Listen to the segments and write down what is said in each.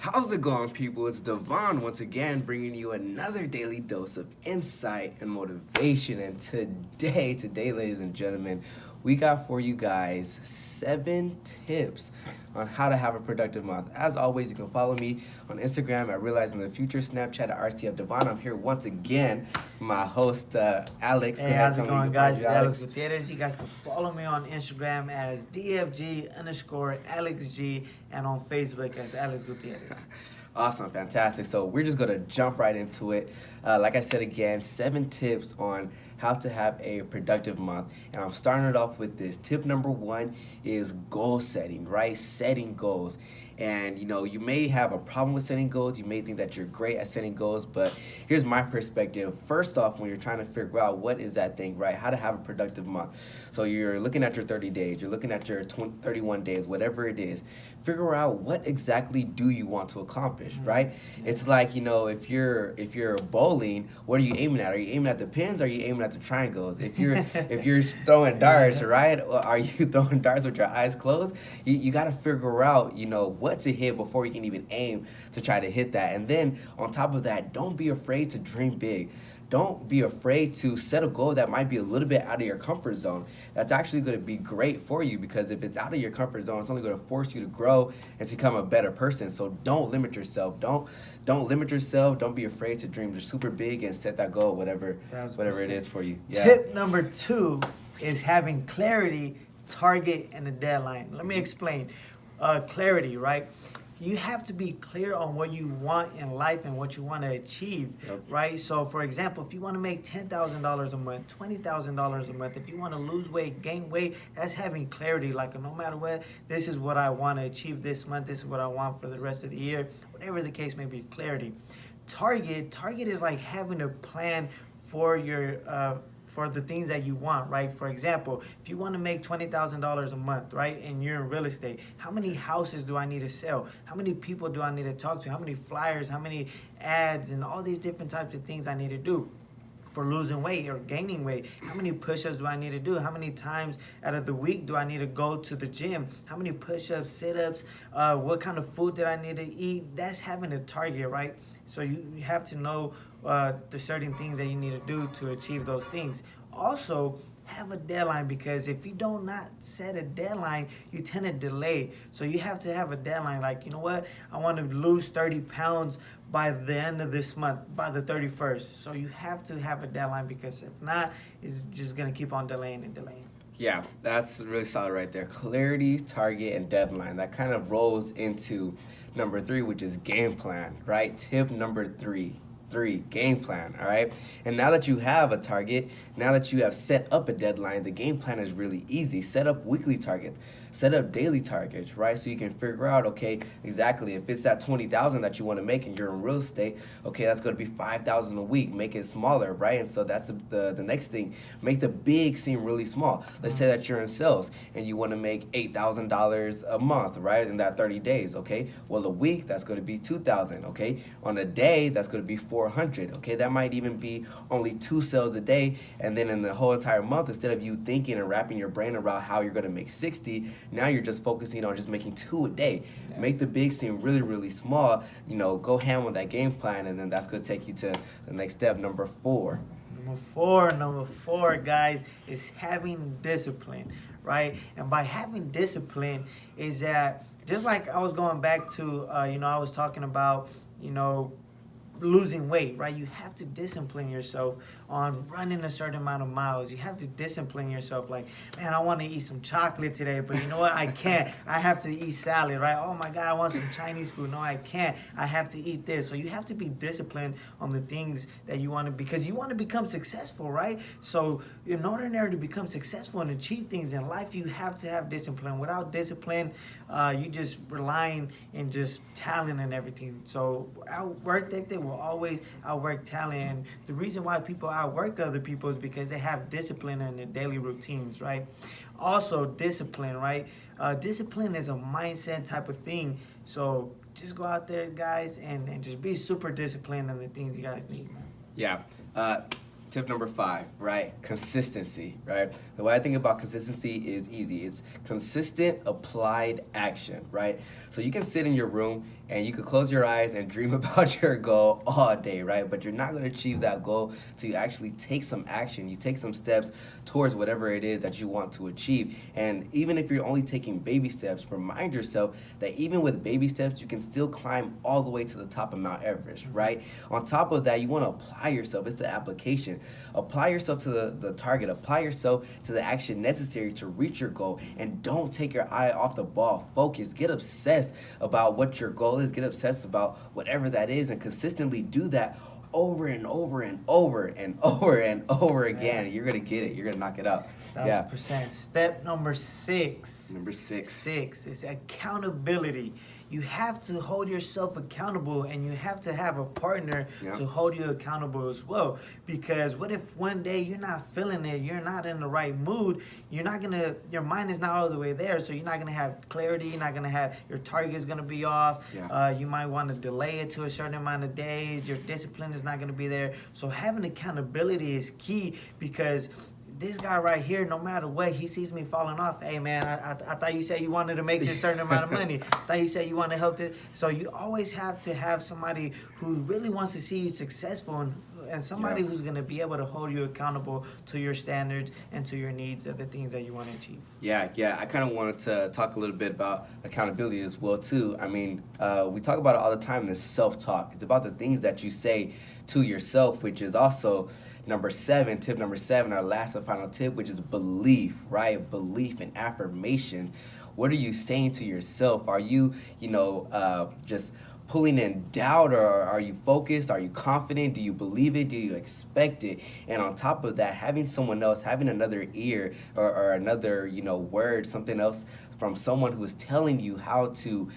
How's it going, people? It's Devon once again bringing you another daily dose of insight and motivation. And today, ladies and gentlemen, we got for you guys 7 tips on how to have a productive month. As always, you can follow me on Instagram at Realizing the Future, Snapchat at RCF Devon. I'm here once again, my host Alex. Hey, how's it going, guys? It's Alex Gutierrez. You guys can follow me on Instagram as DFG_AlexG and on Facebook as Alex Gutierrez. Awesome, fantastic. So we're just gonna jump right into it. Like I said again, 7 tips on how to have a productive month. And I'm starting it off with this. Tip number 1 is goal setting, right? Setting goals. And you may have a problem with setting goals. You may think that you're great at setting goals, but here's my perspective. First off, when you're trying to figure out what is that thing, right? How to have a productive month. So you're looking at your 30 days, you're looking at your 31 days, whatever it is. Figure out what exactly do you want to accomplish, right? It's like, if you're bowling, what are you aiming at? Are you aiming at the pins or are you aiming at the triangles? If you're throwing darts, right? Are you throwing darts with your eyes closed? You got to figure out, what to hit before you can even aim to try to hit that. And then on top of that, don't be afraid to dream big. Don't be afraid to set a goal that might be a little bit out of your comfort zone. That's actually going to be great for you, because if it's out of your comfort zone, it's only going to force you to grow and to become a better person. So don't limit yourself. Don't limit yourself. Don't be afraid to dream just super big and set that goal, whatever it is for you. Yeah. Tip number 2 is having clarity, target, and a deadline. Let me explain. Clarity, right? You have to be clear on what you want in life and what you want to achieve, right? So, for example, if you want to make $10,000 a month, $20,000 a month, if you want to lose weight, gain weight, that's having clarity. Like, no matter what, this is what I want to achieve this month. This is what I want for the rest of the year. Whatever the case may be, clarity. Target is like having a plan for your for the things that you want, right? For example, if you want to make $20,000 a month, right, and you're in real estate, how many houses do I need to sell? How many people do I need to talk to? How many flyers, how many ads, and all these different types of things I need to do for losing weight or gaining weight? How many push-ups do I need to do? How many times out of the week do I need to go to the gym? How many push-ups, sit-ups? What kind of food did I need to eat? That's having a target, right? So you have to know the certain things that you need to do to achieve those things. Also, have a deadline, because if you do not set a deadline, you tend to delay. So you have to have a deadline. Like, you know what? I want to lose 30 pounds by the end of this month, by the 31st. So you have to have a deadline, because if not, it's just going to keep on delaying and delaying. Yeah, that's really solid right there. Clarity, target, and deadline. That kind of rolls into number 3, which is game plan, right? Tip number 3, game plan. All right. And now that you have a target, now that you have set up a deadline, the game plan is really easy. Set up weekly targets, set up daily targets, right? So you can figure out, okay, exactly, if it's that 20,000 that you want to make and you're in real estate, okay, that's going to be 5,000 a week. Make it smaller, right? And so that's the next thing. Make the big seem really small. Let's say that you're in sales and you want to make $8,000 a month, right? In that 30 days, okay? Well, a week, that's going to be 2,000, okay? On a day, that's going to be 400, okay? That might even be only 2 sales a day, and then in the whole entire month, instead of you thinking and wrapping your brain around how you're going to make 60, now you're just focusing on just making 2 a day. Yeah. Make the big seem really, really small. Go ham on that game plan, and then that's going to take you to the next step, number 4. Number four, guys, is having discipline, right? And by having discipline is that, just like I was going back to, I was talking about, losing weight, right? You have to discipline yourself on running a certain amount of miles. You have to discipline yourself, like, man, I want to eat some chocolate today, but you know what? I can't. I have to eat salad, right? Oh my God, I want some Chinese food. No, I can't. I have to eat this. So you have to be disciplined on the things that you want to, because you want to become successful, right? So in order to become successful and achieve things in life, you have to have discipline. Without discipline, you just relying in just talent and everything. So our work ethic will always outwork talent. And the reason why people outwork other people is because they have discipline in their daily routines, right? Also, discipline, right? Discipline is a mindset type of thing. So just go out there, guys, and just be super disciplined on the things you guys need, man. Yeah. Tip number 5, right? Consistency, right? The way I think about consistency is easy. It's consistent applied action, right? So you can sit in your room and you can close your eyes and dream about your goal all day, right? But you're not going to achieve that goal till you actually take some action. You take some steps towards whatever it is that you want to achieve. And even if you're only taking baby steps, remind yourself that even with baby steps, you can still climb all the way to the top of Mount Everest, right? On top of that, you want to apply yourself. It's the application. Apply yourself to the target. Apply yourself to the action necessary to reach your goal. And don't take your eye off the ball. Focus. Get obsessed about what your goal is. Get obsessed about whatever that is and consistently do that over and over and over and over and over again. You're going to get it. You're going to knock it out. 1,000%. Step number 6. Number 6. 6 is accountability. You have to hold yourself accountable, and you have to have a partner to hold you accountable as well. Because what if one day you're not feeling it, you're not in the right mood, your mind is not all the way there, so you're not gonna have clarity, you're not gonna have, your target's gonna be off. You might want to delay it to a certain amount of days, your discipline is not gonna be there. So having accountability is key, because this guy right here, no matter what, he sees me falling off. Hey, man, I thought you said you wanted to make this certain amount of money. I thought you said you want to help this. So you always have to have somebody who really wants to see you successful, and somebody who's going to be able to hold you accountable to your standards and to your needs of the things that you want to achieve. Yeah. I kind of wanted to talk a little bit about accountability as well, too. I mean, we talk about it all the time, this self-talk. It's about the things that you say to yourself, which is also number 7, tip number 7, our last and final tip, which is belief, right? Belief and affirmations. What are you saying to yourself? Are you, just pulling in doubt, or are you focused? Are you confident? Do you believe it? Do you expect it? And on top of that, having someone else, having another ear or another, word, something else from someone who is telling you how to,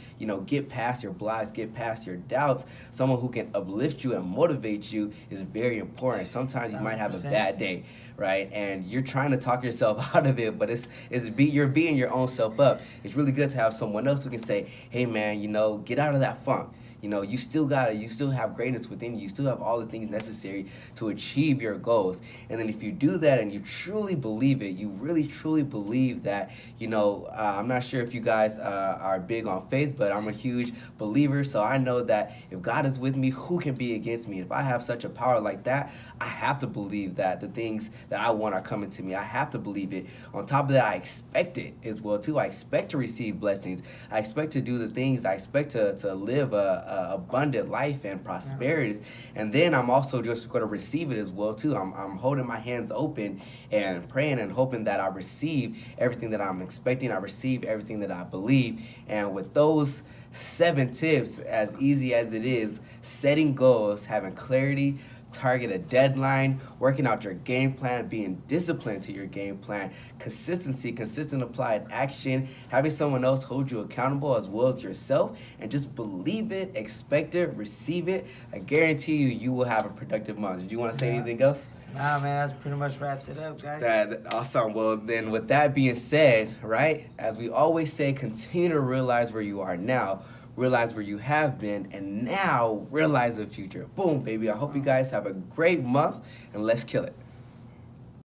get past your blocks, get past your doubts, someone who can uplift you and motivate you is very important. Sometimes you might have a bad day, right? And you're trying to talk yourself out of it, but you're beating your own self up. It's really good to have someone else who can say, hey man, get out of that funk. You still have greatness within you. You still have all the things necessary to achieve your goals. And then if you do that and you truly believe it, you really truly believe that, I'm not sure if you guys are big on faith, but I'm a huge believer. So I know that if God is with me, who can be against me? If I have such a power like that, I have to believe that the things that I want are coming to me. I have to believe it. On top of that, I expect it as well, too. I expect to receive blessings. I expect to do the things. I expect to live a abundant life and prosperity, and then I'm also just going to receive it as well too. I'm holding my hands open and praying and hoping that I receive everything that I'm expecting. I receive everything that I believe. And with those 7 tips, as easy as it is, setting goals, having clarity, target a deadline, working out your game plan, being disciplined to your game plan, consistency, consistent applied action, having someone else hold you accountable as well as yourself, and just believe it, expect it, receive it. I guarantee you will have a productive month. Did you want to say anything else? Nah, man, that pretty much wraps it up, guys. Awesome. Well, then with that being said, right, as we always say, continue to realize where you are now, realize where you have been, and now realize the future. Boom, baby. I hope you guys have a great month, and let's kill it.